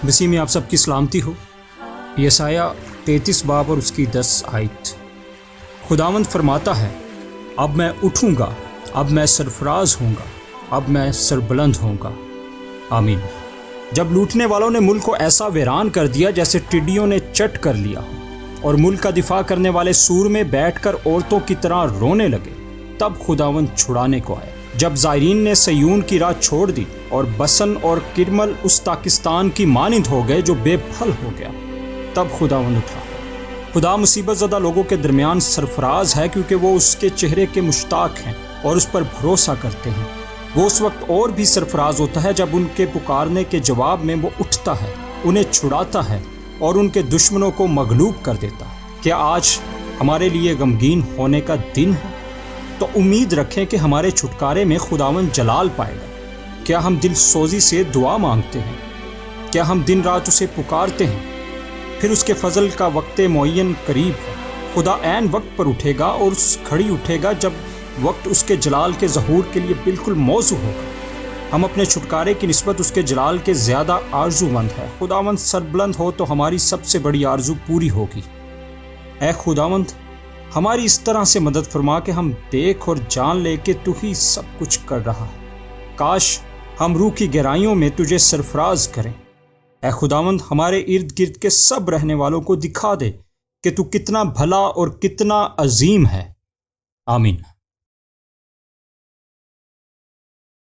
مسیح میں آپ سب کی سلامتی ہو۔ یسایہ 33 باب اور اس کی 10 آیت۔ خداوند فرماتا ہے، اب میں اٹھوں گا، اب میں سرفراز ہوں گا، اب میں سربلند ہوں گا۔ آمین۔ جب لوٹنے والوں نے ملک کو ایسا ویران کر دیا جیسے ٹڈیوں نے چٹ کر لیا، اور ملک کا دفاع کرنے والے سور میں بیٹھ کر عورتوں کی طرح رونے لگے، تب خداوند چھڑانے کو آیا۔ جب زائرین نے سیون کی راہ چھوڑ دی اور بسن اور کرمل اس پاکستان کی مانند ہو گئے جو بے پھل ہو گیا، تب خداوند اٹھا۔ خدا مصیبت زدہ لوگوں کے درمیان سرفراز ہے، کیونکہ وہ اس کے چہرے کے مشتاق ہیں اور اس پر بھروسہ کرتے ہیں۔ وہ اس وقت اور بھی سرفراز ہوتا ہے جب ان کے پکارنے کے جواب میں وہ اٹھتا ہے، انہیں چھڑاتا ہے اور ان کے دشمنوں کو مغلوب کر دیتا ہے۔ کیا آج ہمارے لیے غمگین ہونے کا دن ہے؟ تو امید رکھیں کہ ہمارے چھٹکارے میں خداوند جلال پائے گا۔ کیا ہم دل سوزی سے دعا مانگتے ہیں؟ کیا ہم دن رات اسے پکارتے ہیں؟ پھر اس کے فضل کا وقت معین قریب ہے۔ خدا عین وقت پر اٹھے گا اور اس گھڑی اٹھے گا جب وقت اس کے جلال کے ظہور کے لیے بالکل موزوں ہوگا۔ ہم اپنے چھٹکارے کی نسبت اس کے جلال کے زیادہ آرزو مند ہے۔ خداوند سربلند ہو تو ہماری سب سے بڑی آرزو پوری ہوگی۔ اے خداوند، ہماری اس طرح سے مدد فرما کہ ہم دیکھ اور جان لے کہ تو ہی سب کچھ کر رہا ہے۔ کاش ہم روح کی گہرائیوں میں تجھے سرفراز کریں۔ اے خداوند، ہمارے ارد گرد کے سب رہنے والوں کو دکھا دے کہ تو کتنا بھلا اور کتنا عظیم ہے۔ آمین۔